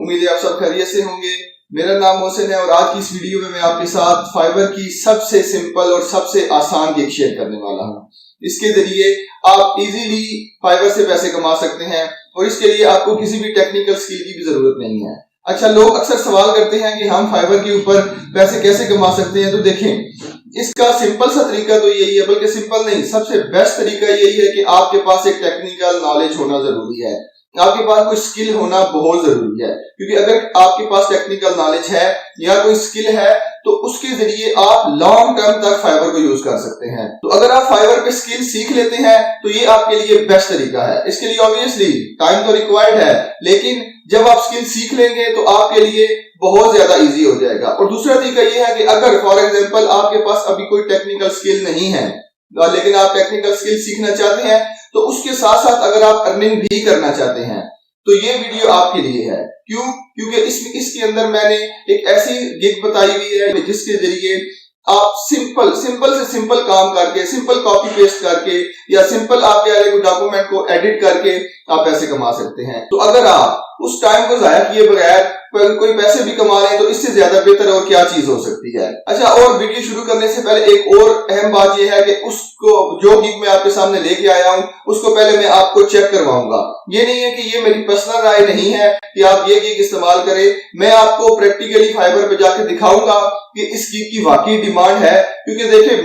उम्मीद है आप सब खैरियत से होंगे। मेरा नाम मोहसिन है और आज की इस वीडियो में मैं आपके साथ फाइवर की सबसे सिंपल और सबसे आसान गिग शेयर करने वाला हूँ। इसके जरिए आप इजीली फाइवर से पैसे कमा सकते हैं और इसके लिए आपको किसी भी टेक्निकल स्किल की भी जरूरत नहीं है। अच्छा, लोग अक्सर सवाल करते हैं कि हम फाइवर के ऊपर पैसे कैसे कमा सकते हैं। तो देखें, इसका सिंपल सा तरीका तो यही है, बल्कि सिंपल नहीं, सबसे बेस्ट तरीका यही है कि आपके पास एक टेक्निकल नॉलेज होना जरूरी है। आपके पास कोई स्किल होना बहुत जरूरी है, क्योंकि अगर आपके पास टेक्निकल नॉलेज है या कोई स्किल है तो उसके जरिए आप लॉन्ग टर्म तक फाइवर को यूज कर सकते हैं। तो अगर आप फाइवर पे स्किल सीख लेते हैं तो ये आपके लिए बेस्ट तरीका है। इसके लिए ऑब्वियसली टाइम तो रिक्वायर्ड है, लेकिन जब आप स्किल सीख लेंगे तो आपके लिए बहुत ज्यादा इजी हो जाएगा। और दूसरा तरीका ये है कि अगर फॉर एग्जांपल आपके पास अभी कोई टेक्निकल स्किल नहीं है लेकिन आप टेक्निकल स्किल सीखना चाहते हैं, तो उसके साथ साथ अगर आप अर्निंग भी करना चाहते हैं तो ये वीडियो आपके लिए है। क्यों? क्योंकि इसके अंदर मैंने एक ऐसी गिग बताई हुई है जिसके जरिए आप सिंपल से सिंपल काम करके, सिंपल कॉपी पेस्ट करके या सिंपल आप कह रहे डॉक्यूमेंट को एडिट करके आप पैसे कमा सकते हैं। तो अगर आप उस टाइम को जाया किए बगैर कोई पैसे भी कमा लें तो इससे ज्यादा बेहतर और क्या चीज हो सकती है। अच्छा, और वीडियो शुरू करने से पहले एक और अहम बात यह है कि उसको जो गिग मैं आपके सामने लेके आया हूं उसको पहले मैं आपको चेक करवाऊंगा। ये नहीं है कि ये मेरी पर्सनल राय नहीं है कि आप ये गिग इस्तेमाल करें। मैं आपको प्रैक्टिकली फाइवर पे जाके दिखाऊंगा कि इस गिग की वाकई डिमांड है। क्योंकि देखिए,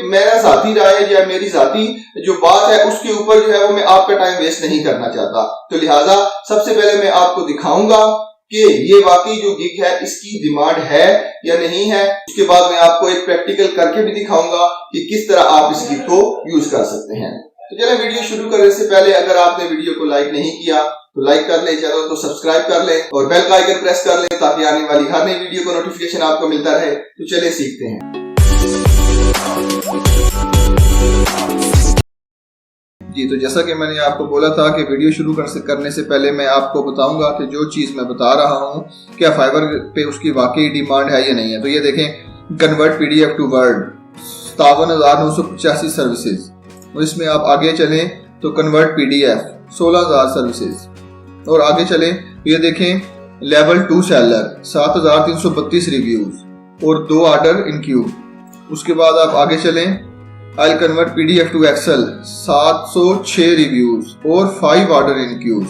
मेरा जाती राय या मेरी जाती जो बात है उसके ऊपर जो है वो मैं आपका टाइम वेस्ट नहीं करना चाहता। तो लिहाजा सबसे पहले मैं आपको दिखाऊंगा कि ये वाकई जो गिग है इसकी डिमांड है या नहीं है। उसके बाद मैं आपको एक प्रैक्टिकल करके भी दिखाऊंगा कि किस तरह आप इस गिग को यूज कर सकते हैं। तो चलिए वीडियो शुरू करने से पहले अगर आपने वीडियो को लाइक नहीं किया तो लाइक कर लें, चैनल को सब्सक्राइब कर लें और बेल का आइकन प्रेस कर लें ताकि आने वाली हर नई वीडियो को नोटिफिकेशन आपको मिलता रहे। तो चलिए सीखते हैं। जी, तो जैसा कि मैंने आपको बोला था कि वीडियो शुरू करने से पहले मैं आपको बताऊंगा कि जो चीज़ मैं बता रहा हूं क्या फाइवर पे उसकी वाकई डिमांड है या नहीं है। तो ये देखें, convert PDF to Word 57,985 services, और इसमें आप आगे चलें तो कन्वर्ट पीडीएफ 16,000 सर्विसेज, और आगे चलें तो ये देखें लेवल 2 सेलर 7,332 रिव्यूज और 2 ऑर्डर इन क्यू। उसके बाद आप आगे चलें, I convert PDF to Excel 706 reviews और 5 ऑर्डर इन क्यूज।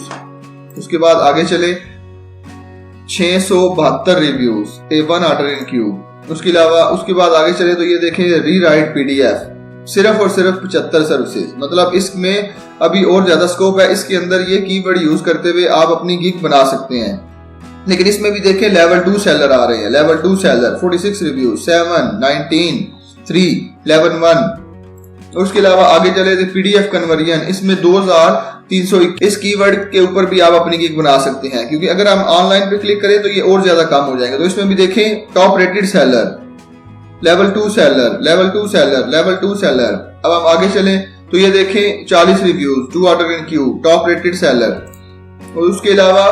उसके बाद आगे चले 672 रिव्यूज 1 ऑर्डर इन क्यू। उसके बाद आगे चले तो ये देखें रीराइट पीडीएफ सिर्फ और सिर्फ 75 सर्विसेज। मतलब इसमें अभी और ज्यादा स्कोप है। इसके अंदर ये कीवर्ड यूज करते हुए आप अपनी गिग बना सकते हैं। लेकिन इसमें भी देखें लेवल 2 सेलर आ रहे हैं। Level 2 seller 46 reviews 7, 19, 3, 11, 1। उसके अलावा आगे चले तो पीडीएफ कन्वर्जन, इसमें 2300 इस कीवर्ड के ऊपर भी आप अपनी गिग बना सकते हैं, क्योंकि अगर हम ऑनलाइन पे क्लिक करें तो ये और ज्यादा कम हो जाएगा। तो इसमें भी देखें top rated seller, level 2 seller, level 2 seller, level 2 seller. अब हम आगे चलें तो ये देखें 40 reviews 2 order in Q, top rated seller. और उसके अलावा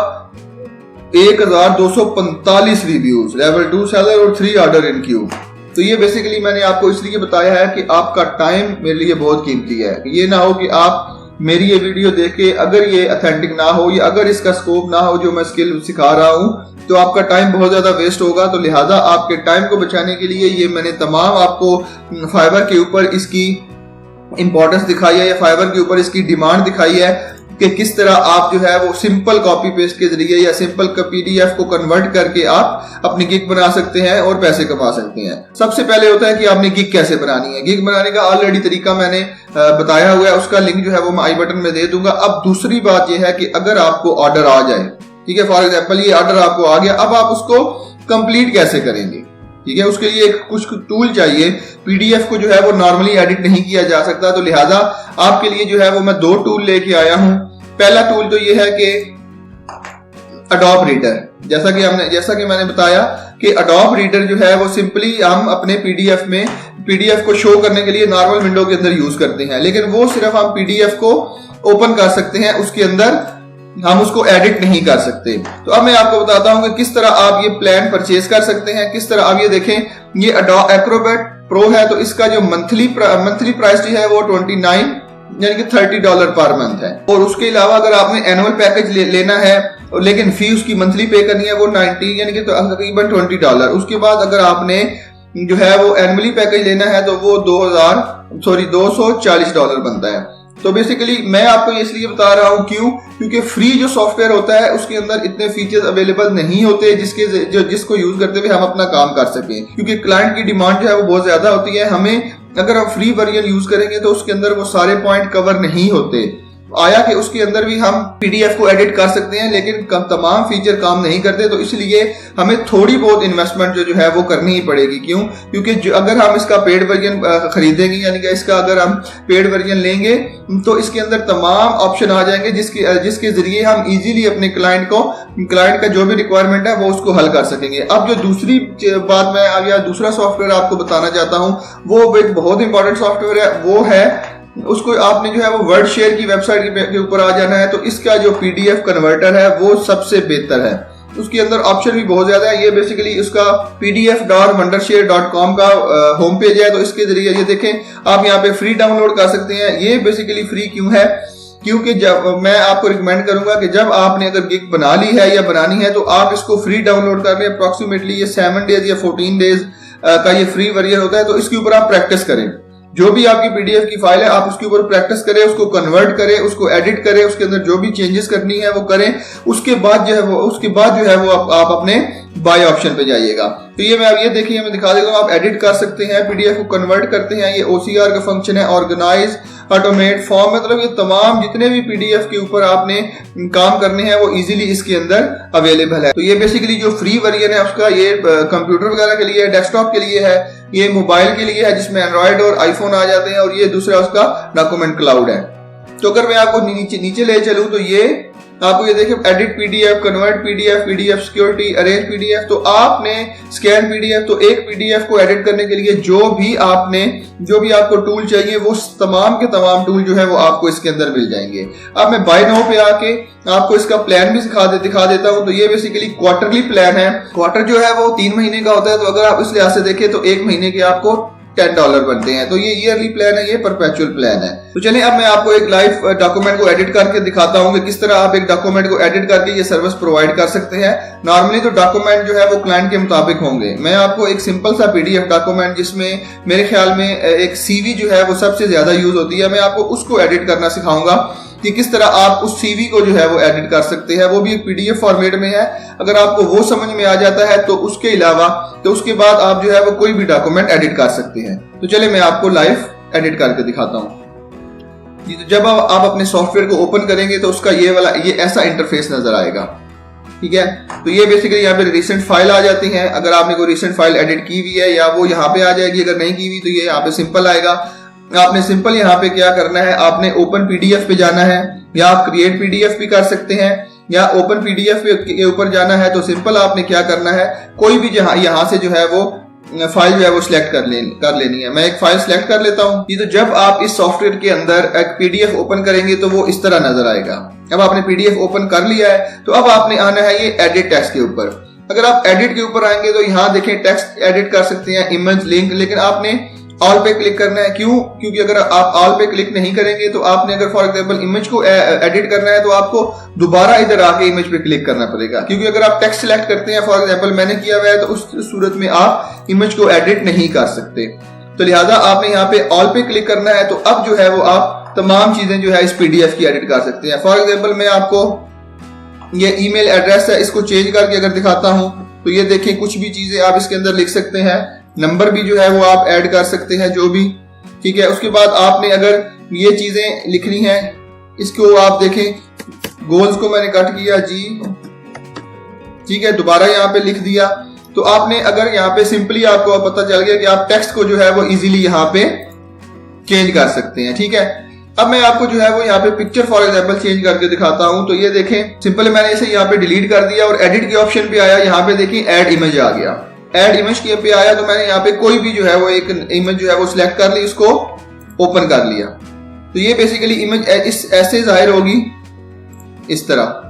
1245 रिव्यूज, लेवल 2 सेलर और 3 ऑर्डर इन क्यू। तो ये बेसिकली मैंने आपको इसलिए बताया है कि आपका टाइम मेरे लिए बहुत कीमती है। ये ना हो कि आप मेरी ये वीडियो देख के अगर ये ऑथेंटिक ना हो या अगर इसका स्कोप ना हो जो मैं स्किल सिखा रहा हूँ तो आपका टाइम बहुत ज्यादा वेस्ट होगा। तो लिहाजा आपके टाइम को बचाने के लिए ये मैंने तमाम आपको फाइवर के ऊपर इसकी इंपॉर्टेंस दिखाई है या फाइवर के ऊपर इसकी डिमांड दिखाई है कि किस तरह आप जो है वो सिंपल कॉपी पेस्ट के जरिए या सिंपल पीडीएफ को कन्वर्ट करके आप अपनी गिग बना सकते हैं और पैसे कमा सकते हैं। सबसे पहले होता है कि आपने गिग कैसे बनानी है। गिग बनाने का ऑलरेडी तरीका मैंने बताया हुआ है, उसका लिंक जो है वो मैं आई बटन में दे दूंगा। अब दूसरी बात यह है कि अगर आपको ऑर्डर आ जाए, ठीक है, फॉर एग्जाम्पल ये ऑर्डर आपको आ गया, अब आप उसको कंप्लीट कैसे करेंगे। ठीक है, उसके लिए कुछ टूल चाहिए। पीडीएफ को जो है वो नॉर्मली एडिट नहीं किया जा सकता, तो लिहाजा आपके लिए जो है वो मैं 2 टूल लेके आया हूं। पहला टूल तो ये है कि अडोब रीडर। जैसा कि मैंने बताया कि अडोब रीडर जो है वो सिंपली हम अपने पीडीएफ को शो करने के लिए नॉर्मल विंडो के अंदर यूज करते हैं, लेकिन वो सिर्फ हम पीडीएफ को ओपन कर सकते हैं, उसके अंदर हम उसको एडिट नहीं कर सकते। तो अब मैं आपको बताता हूं कि किस तरह आप ये प्लान परचेज कर सकते हैं, किस तरह आप ये देखें, ये अडोब एक्रोबैट प्रो है, तो इसका जो मंथली प्राइस जो है वो 29 यानी कि $30 पर मंथ है। और उसके अलावा अगर आपने एनुअल पैकेज लेना है लेकिन फी उसकी मंथली पे करनी है वो 90 यानी कि तो तकरीबन $20। उसके बाद अगर आपने जो है वो एनुअली पैकेज लेना है तो वो $240 बनता है। तो बेसिकली मैं आपको इसलिए बता रहा हूँ क्योंकि फ्री जो सॉफ्टवेयर होता है उसके अंदर इतने फीचर्स अवेलेबल नहीं होते जिसको यूज करते हुए हम अपना काम कर सकें, क्योंकि क्लाइंट की डिमांड जो है वो बहुत ज्यादा होती है। हमें अगर हम फ्री वर्जन यूज करेंगे तो उसके अंदर वो सारे पॉइंट कवर नहीं होते। आया कि उसके अंदर भी हम पीडीएफ को एडिट कर सकते हैं लेकिन तमाम फीचर काम नहीं करते, तो इसलिए हमें थोड़ी बहुत इन्वेस्टमेंट जो है वो करनी ही पड़ेगी। क्यों? क्योंकि अगर हम इसका पेड वर्जन खरीदेंगे यानी कि इसका अगर हम पेड वर्जन लेंगे तो इसके अंदर तमाम ऑप्शन आ जाएंगे जिसके जरिए हम इजीली अपने क्लाइंट का जो भी रिक्वायरमेंट है वो उसको हल कर सकेंगे। अब जो दूसरी बात मैं अब या दूसरा सॉफ्टवेयर आपको बताना चाहता हूँ वो एक बहुत इंपॉर्टेंट सॉफ्टवेयर है, वो है उसको आपने जो है वो वर्ड शेयर की वेबसाइट के ऊपर आ जाना है। तो इसका जो पीडीएफ कन्वर्टर है वो सबसे बेहतर है, उसके अंदर ऑप्शन भी बहुत ज्यादा है। ये बेसिकली उसका pdf.wondershare.com का होम पेज है। तो इसके जरिए ये देखें आप यहाँ पे फ्री डाउनलोड कर सकते हैं। ये बेसिकली फ्री क्यों है? क्योंकि जब मैं आपको रिकमेंड करूंगा कि जब आपने अगर गिग बना ली है या बनानी है तो आप इसको फ्री डाउनलोड कर लें। अप्रोक्सीमेटली ये 7 डेज या 14 डेज का ये फ्री वर्जन होता है। तो इसके ऊपर आप प्रैक्टिस करें, जो भी आपकी पीडीएफ की फाइल है आप उसके ऊपर प्रैक्टिस करें, उसको कन्वर्ट करें, उसको एडिट करें, उसके अंदर जो भी चेंजेस करनी है वो करें। उसके बाद जो है वो आप अपने बाय ऑप्शन पे जाइएगा। तो ये मैं अब ये देखिए मैं दिखा देता हूँ, आप एडिट कर सकते हैं, पीडीएफ को कन्वर्ट करते हैं। ये ओसीआर का फंक्शन है, ऑर्गेनाइज, ऑटोमेट, फॉर्म, मतलब ये तमाम जितने भी पीडीएफ के ऊपर आपने काम करने हैं वो इजीली इसके अंदर अवेलेबल है। तो ये बेसिकली जो फ्री वर्जन है उसका ये कंप्यूटर वगैरह के लिए है, डेस्कटॉप के लिए है, ये मोबाइल के लिए है जिसमें एंड्रॉइड और आईफोन आ जाते हैं, और ये दूसरा उसका डॉक्यूमेंट क्लाउड है। तो अगर मैं आपको नीचे ले चलूं तो ये आपको ये देखिए edit PDF, convert PDF, PDF security, arrange PDF. तो आपने स्कैन पीडीएफ, तो एक पीडीएफ को एडिट करने के लिए जो भी आपको टूल चाहिए वो तमाम के तमाम टूल जो है वो आपको इसके अंदर मिल जाएंगे। अब मैं बाय नाउ पे आके आपको इसका प्लान भी दिखा देता हूं। तो ये बेसिकली क्वार्टरली प्लान है। क्वार्टर जो है वो 3 महीने का होता है। तो अगर आप इस लिहाज से देखें तो 1 महीने के आपको $10 बनते हैं। तो ये ईयरली प्लान है, ये परपेचुअल प्लान है। तो चलिए अब मैं आपको एक लाइव डॉक्यूमेंट को एडिट करके दिखाता हूं कि किस तरह आप एक डॉक्यूमेंट को एडिट करके ये सर्विस प्रोवाइड कर सकते हैं। नॉर्मली तो डॉक्यूमेंट जो है वो क्लाइंट के मुताबिक होंगे। मैं आपको एक सिंपल सा पीडीएफ डॉक्यूमेंट जिसमें मेरे ख्याल में एक सीवी जो है वो सबसे ज्यादा यूज होती है, मैं आपको उसको एडिट करना सिखाऊंगा कि किस तरह आप उस सीवी को जो है वो एडिट कर सकते हैं। वो भी एक पीडीएफ फॉर्मेट में है। अगर आपको वो समझ में आ जाता है तो उसके अलावा उसके बाद आप जो है वो कोई भी डॉक्यूमेंट एडिट कर सकते हैं। तो चलिए मैं आपको लाइव एडिट करके दिखाता हूं। तो जब आप अपने सॉफ्टवेयर को ओपन करेंगे तो उसका ये ऐसा इंटरफेस नजर आएगा, ठीक है। तो ये बेसिकली यहाँ पे रिसेंट फाइल आ जाती है। अगर आपने कोई रिसेंट फाइल एडिट की हुई है या वो यहाँ पे आ जाएगी, अगर नहीं की हुई तो ये यहाँ पे सिंपल आएगा। आपने सिंपल यहाँ पे क्या करना है, आपने ओपन पीडीएफ पे जाना है, या आप क्रिएट पीडीएफ भी कर सकते हैं, या ओपन पीडीएफ के ऊपर जाना है। तो सिंपल आपने क्या करना है, कोई भी यहाँ से जो है वो फाइल जो है वो सिलेक्ट कर लेनी है। मैं एक फाइल सिलेक्ट कर लेता हूँ। ये तो जब आप इस सॉफ्टवेयर के अंदर एक पीडीएफ ओपन करेंगे तो वो इस तरह नजर आएगा। अब आपने पीडीएफ ओपन कर लिया है तो अब आपने आना है ये एडिट टेक्स्ट के ऊपर। अगर आप एडिट के ऊपर आएंगे तो यहाँ देखें टेक्स्ट एडिट कर सकते हैं, इमेज, लिंक, लेकिन आपने ऑल पे क्लिक करना है। क्यों? क्योंकि अगर आप ऑल पे क्लिक नहीं करेंगे तो आपने अगर फॉर एग्जांपल इमेज को एडिट करना है तो आपको दोबारा इधर आके इमेज पे क्लिक करना पड़ेगा। क्योंकि अगर आप टेक्स्ट सिलेक्ट करते हैं, फॉर एग्जांपल मैंने किया हुआ है, तो उस सूरत में आप इमेज को एडिट नहीं कर सकते। तो लिहाजा आपने यहाँ पे ऑल पे क्लिक करना है। तो अब जो है वो आप तमाम चीजें जो है इस पीडीएफ की एडिट कर सकते हैं। फॉर एग्जाम्पल मैं आपको ये ईमेल एड्रेस है, इसको चेंज करके अगर दिखाता हूं तो ये देखें कुछ भी चीजें आप इसके अंदर लिख सकते हैं। नंबर भी जो है वो आप ऐड कर सकते हैं, जो भी, ठीक है। उसके बाद आपने अगर ये चीजें लिखनी है, इसको आप देखें, गोल्स को मैंने कट किया जी, ठीक है, दोबारा यहाँ पे लिख दिया। तो आपने अगर यहाँ पे सिंपली आपको पता चल गया कि आप टेक्स्ट को जो है वो इजीली यहाँ पे चेंज कर सकते हैं, ठीक है। अब मैं आपको जो है वो यहाँ पे पिक्चर फॉर एग्जांपल चेंज करके दिखाता हूं। तो ये देखें सिंपल मैंने इसे यहाँ पे डिलीट कर दिया और एडिट के ऑप्शन पे आया, यहाँ पे देखिए ऐड इमेज आ गया। ऐड इमेज के पे आया तो मैंने यहाँ पे कोई भी जो है वो एक इमेज जो है वो सिलेक्ट कर ली, इसको ओपन कर लिया। तो ये बेसिकली इमेज ऐसे जाहिर होगी इस तरह।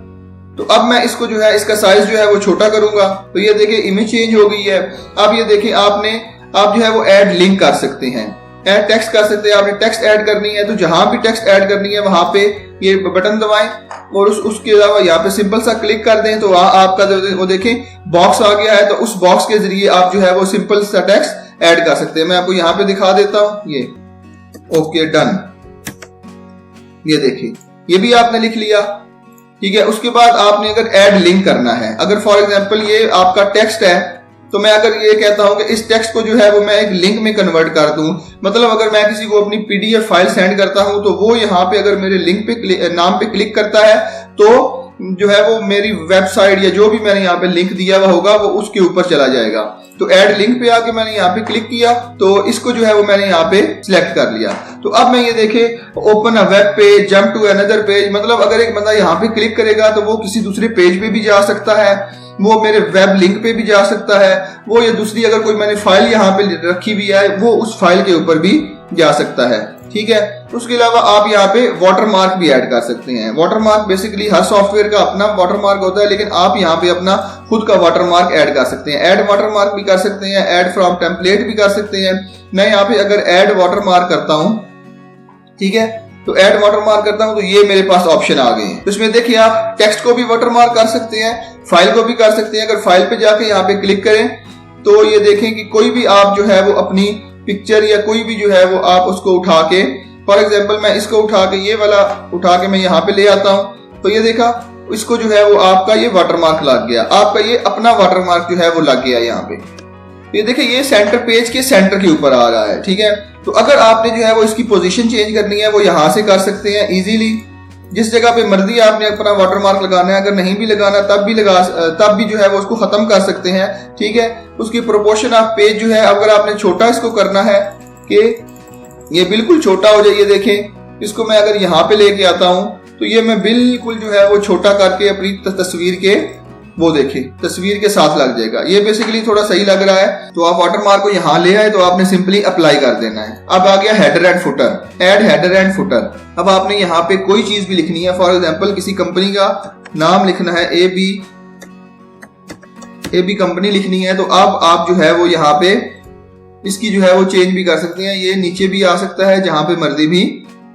तो अब मैं इसको जो है इसका साइज जो है वो छोटा करूंगा। तो ये देखिए इमेज चेंज हो गई है। अब ये देखिए आप जो है वो ऐड लिंक कर सकते हैं। ऐड टेक्स्ट कर सकते हैं। आपने टेक्स्ट ऐड करनी है तो जहां भी टेक्स्ट ऐड करनी है वहां पे ये बटन दबाएं और उसके अलावा यहाँ पे सिंपल सा क्लिक कर दें तो वहां आपका वो देखें बॉक्स आ गया है। तो उस बॉक्स के जरिए आप जो है वो सिंपल सा टेक्स्ट ऐड कर सकते हैं। मैं आपको यहाँ पे दिखा देता हूं, ये ओके डन, ये देखिए ये भी आपने लिख लिया, ठीक है। उसके बाद आपने अगर ऐड लिंक करना है, अगर फॉर एग्जांपल ये आपका टेक्स्ट है तो मैं अगर ये कहता हूं कि इस टेक्स्ट को जो है वो मैं एक लिंक में कन्वर्ट कर दूं, मतलब अगर मैं किसी को अपनी पीडीएफ फाइल सेंड करता हूं तो वो यहाँ पे अगर मेरे लिंक पे नाम पे क्लिक करता है तो जो है वो मेरी वेबसाइट या जो भी मैंने यहाँ पे लिंक दिया हुआ होगा वो उसके ऊपर चला जाएगा। तो ऐड लिंक पे आके मैंने यहाँ पे क्लिक किया तो इसको जो है वो मैंने यहाँ पे सिलेक्ट कर लिया। तो अब मैं ये देखे open a web page, jump to another page, मतलब अगर एक बंदा यहाँ पे क्लिक करेगा तो वो किसी दूसरे पेज पे भी जा सकता है, वो मेरे वेब लिंक पे भी जा सकता है, वो या दूसरी अगर कोई मैंने फाइल यहाँ पे रखी हुई है वो उस फाइल के ऊपर भी जा सकता है, ठीक है। उसके अलावा आप यहाँ पे वाटरमार्क भी ऐड कर सकते हैं। वाटरमार्क बेसिकली हर सॉफ्टवेयर का अपना वाटरमार्क होता है, लेकिन आप यहाँ पे अपना खुद का वाटरमार्क ऐड कर सकते हैं। ऐड वाटरमार्क भी कर सकते हैं, ऐड फ्रॉम टेम्पलेट भी कर सकते हैं। मैं यहाँ पे अगर ऐड वाटरमार्क करता हूँ, ठीक है, तो ऐड वाटरमार्क करता हूं तो ये मेरे पास ऑप्शन आ गए हैं। तो इसमें देखिए आप टेक्स्ट को भी वाटरमार्क कर सकते हैं, फाइल को भी कर सकते हैं। अगर फाइल पे जाके यहाँ पे क्लिक करें तो ये देखें कि कोई भी आप जो है वो अपनी पिक्चर या कोई भी जो है वो आप उसको उठा के, फॉर एग्जांपल मैं इसको उठा के ये वाला उठा के मैं यहाँ पे ले आता हूँ तो ये देखा इसको जो है वो आपका ये वाटरमार्क लग गया, आपका ये अपना वाटरमार्क जो है वो लग गया यहाँ पे। ये देखिए ये सेंटर पेज के सेंटर के ऊपर आ रहा है, ठीक है। तो अगर आपने जो है वो इसकी पोजीशन चेंज करनी है वो यहाँ से कर सकते हैं इजीली, जिस जगह पे मर्जी आपने अपना वाटरमार्क लगाना है। अगर नहीं भी लगाना तब भी जो है वो उसको खत्म कर सकते हैं, ठीक है। उसकी प्रोपोर्शन ऑफ पेज जो है अगर आपने छोटा इसको करना है कि ये बिल्कुल छोटा हो जाए, ये देखें इसको मैं अगर यहाँ पे लेके आता हूँ तो ये मैं बिल्कुल जो है वो छोटा करके अपनी तस्वीर के वो देखे तस्वीर के साथ लग जाएगा। ये बेसिकली थोड़ा सही लग रहा है तो आप वाटरमार्क को यहाँ ले आए तो आपने सिंपली अप्लाई कर देना है। अब आ गया header and footer, add header and footer. अब आपने यहाँ पे कोई चीज भी लिखनी है, फॉर एग्जांपल किसी कंपनी का नाम लिखना है, एबी कंपनी लिखनी है, तो अब आप जो है वो यहाँ पे इसकी जो है वो चेंज भी कर सकते हैं। ये नीचे भी आ सकता है, जहां पे मर्जी भी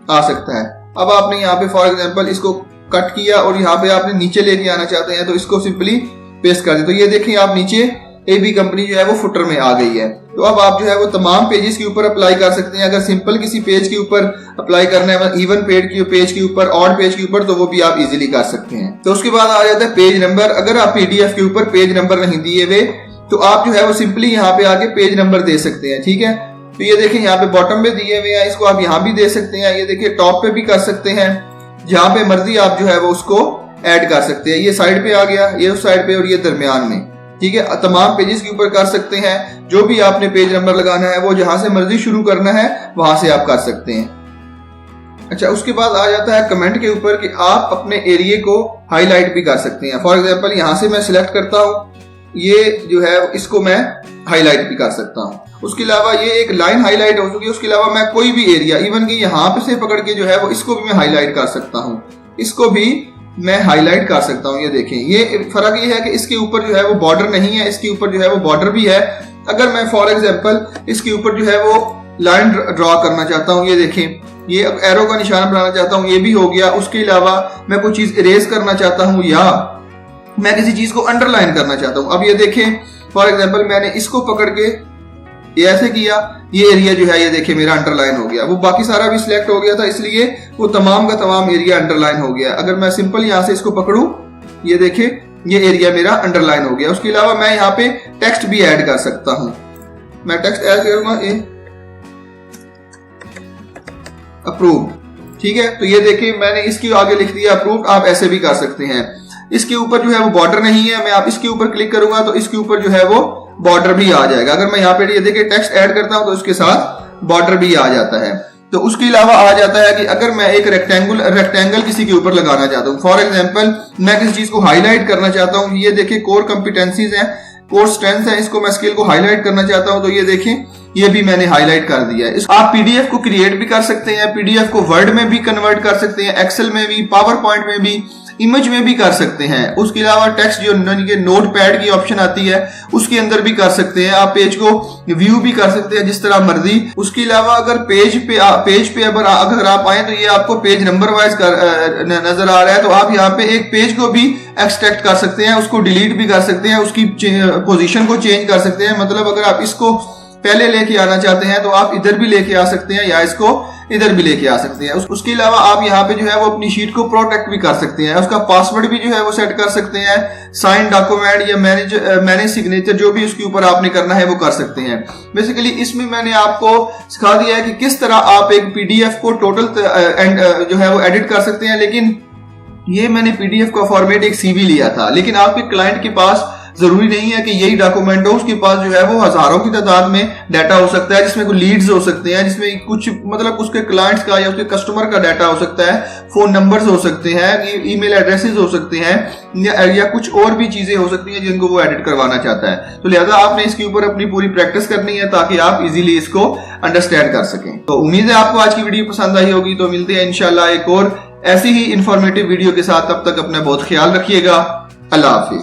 आ सकता है। अब आपने यहाँ पे फॉर एग्जांपल इसको कट किया और यहाँ पे आपने नीचे लेके आना चाहते हैं तो इसको सिंपली पेस्ट कर दे। तो ये देखिए आप नीचे एबी कंपनी जो है वो फुटर में आ गई है। तो अब आप जो है वो तमाम पेजेस के ऊपर अप्लाई कर सकते हैं। अगर सिंपल किसी पेज के ऊपर अप्लाई करना है, इवन पेज के ऊपर, ऑड पेज के ऊपर, तो वो भी आप इजीली कर सकते हैं। तो उसके बाद आ जाता है पेज नंबर। अगर आप पीडीएफ के ऊपर पेज नंबर नहीं दिए हुए तो आप जो है वो सिंपली यहाँ पे आके पेज नंबर दे सकते हैं, ठीक है। तो ये देखिए यहाँ पे बॉटम पे दिए हुए हैं, इसको आप यहाँ भी दे सकते हैं। ये देखिए टॉप पे भी कर सकते हैं, जहां पे मर्जी आप जो है वो उसको ऐड कर सकते हैं। ये साइड पे आ गया, ये उस साइड पे और ये दरमियान में, ठीक है। तमाम पेजेस के ऊपर कर सकते हैं। जो भी आपने पेज नंबर लगाना है वो जहां से मर्जी शुरू करना है वहां से आप कर सकते हैं। अच्छा, उसके बाद आ जाता है कमेंट के ऊपर कि आप अपने एरिया को हाईलाइट भी कर सकते हैं। फॉर एग्जांपल यहां से मैं सिलेक्ट करता हूं, ये जो है इसको मैं हाईलाइट भी कर सकता हूं। उसके अलावा ये एक लाइन हाईलाइट हो चुकी है। उसके अलावा मैं कोई भी एरिया, इवन कि यहाँ पे से पकड़ के जो है वो इसको भी मैं हाईलाइट कर सकता हूँ, इसको भी मैं हाईलाइट कर सकता हूँ। ये देखें, ये फर्क ये है कि इसके ऊपर जो है वो बॉर्डर नहीं है, इसके ऊपर जो है वो बॉर्डर भी है। अगर मैं फॉर एग्जांपल इसके ऊपर जो है वो लाइन ड्रॉ करना चाहता हूँ, ये देखें, ये एरो का निशान बनाना चाहता हूँ, ये भी हो गया। उसके अलावा मैं कोई चीज इरेज करना चाहता हूँ या मैं किसी चीज को अंडरलाइन करना चाहता हूँ। अब ये देखें, फॉर एग्जांपल मैंने इसको पकड़ के ये ऐसे किया, ये एरिया जो है ये देखिए मेरा अंडरलाइन हो गया। वो बाकी सारा भी सिलेक्ट हो गया था, इसलिए वो तमाम का तमाम एरिया अंडरलाइन हो गया। अगर मैं सिंपल यहाँ से इसको पकड़ूं, ये देखिए ये एरिया मेरा अंडरलाइन हो गया। उसके अलावा मैं यहाँ पे टेक्स्ट भी ऐड कर सकता हूँ। मैं टेक्स्ट ऐड करूंगा, अप्रूव, ठीक है। तो ये देखिए मैंने इसके आगे लिख दिया अप्रूव। आप ऐसे भी कर सकते हैं। इसके ऊपर जो है वो बॉर्डर नहीं है, मैं आप इसके ऊपर क्लिक करूंगा तो इसके ऊपर जो है वो बॉर्डर भी आ जाएगा। अगर मैं यहाँ पे ये देखिए टेक्स्ट ऐड करता हूं तो इसके साथ बॉर्डर भी आ जाता है। तो उसके अलावा आ जाता है कि अगर मैं एक रेक्टेंगल किसी के ऊपर लगाना चाहता हूँ, फॉर एग्जांपल मैं किसी चीज को हाईलाइट करना चाहता हूँ, ये देखिए कोर कॉम्पिटेंसीज हैं, कोर स्ट्रेंथ है, इसको मैं स्किल को हाईलाइट करना चाहता हूँ, तो ये देखें ये भी मैंने हाईलाइट कर दिया है। आप पीडीएफ को क्रिएट भी कर सकते हैं, पीडीएफ को वर्ड में भी कन्वर्ट कर सकते हैं, एक्सेल में भी, पावर पॉइंट में भी, इमेज में भी कर सकते हैं। उसके अलावा टेक्स्ट जो नोट पैड की ऑप्शन आती है उसके अंदर भी कर सकते हैं। आप पेज को व्यू भी कर सकते हैं जिस तरह मर्जी। उसके अलावा अगर पेज पे अगर आप आए तो ये आपको पेज नंबर वाइज नजर आ रहा है, तो आप यहाँ पे एक पेज को भी एक्सट्रैक्ट कर सकते हैं, उसको डिलीट भी कर सकते हैं, उसकी पोजीशन को चेंज कर सकते हैं। मतलब अगर आप इसको पहले लेके आना चाहते हैं तो आप इधर भी लेके आ सकते हैं या इसको इधर भी लेके आ सकते हैं। उसके अलावा आप यहाँ पे जो है वो अपनी शीट को प्रोटेक्ट भी कर सकते हैं, उसका पासवर्ड भी जो है वो सेट कर सकते हैं। साइन डॉक्यूमेंट या मैनेज सिग्नेचर जो भी उसके ऊपर आपने करना है वो कर सकते हैं। बेसिकली इसमें मैंने आपको सिखा दिया है कि किस तरह आप एक पीडीएफ को टोटल जो है वो एडिट कर सकते हैं। लेकिन ये मैंने पीडीएफ का फॉर्मेट एक सीवी लिया था, लेकिन आपके क्लाइंट के पास जरूरी नहीं है कि यही डॉक्यूमेंट हो, उसके पास जो है वो हजारों की तादाद में डाटा हो सकता है, जिसमें कुछ लीड्स हो सकते हैं, जिसमें कुछ मतलब उसके क्लाइंट्स का या उसके कस्टमर का डाटा हो सकता है, फोन नंबर्स हो सकते हैं, ईमेल एड्रेसेस हो सकते हैं या कुछ और भी चीजें हो सकती हैं जिनको वो एडिट करवाना चाहता है। तो लिहाजा आपने इसके ऊपर अपनी पूरी प्रैक्टिस करनी है ताकि आप इजीली इसको अंडरस्टैंड कर सकें। तो उम्मीद है आपको आज की वीडियो पसंद आई होगी। तो मिलते हैं इंशाल्लाह एक और ऐसी ही इंफॉर्मेटिव वीडियो के साथ। तब तक अपना बहुत ख्याल रखिएगा। अल्लाह हाफिज।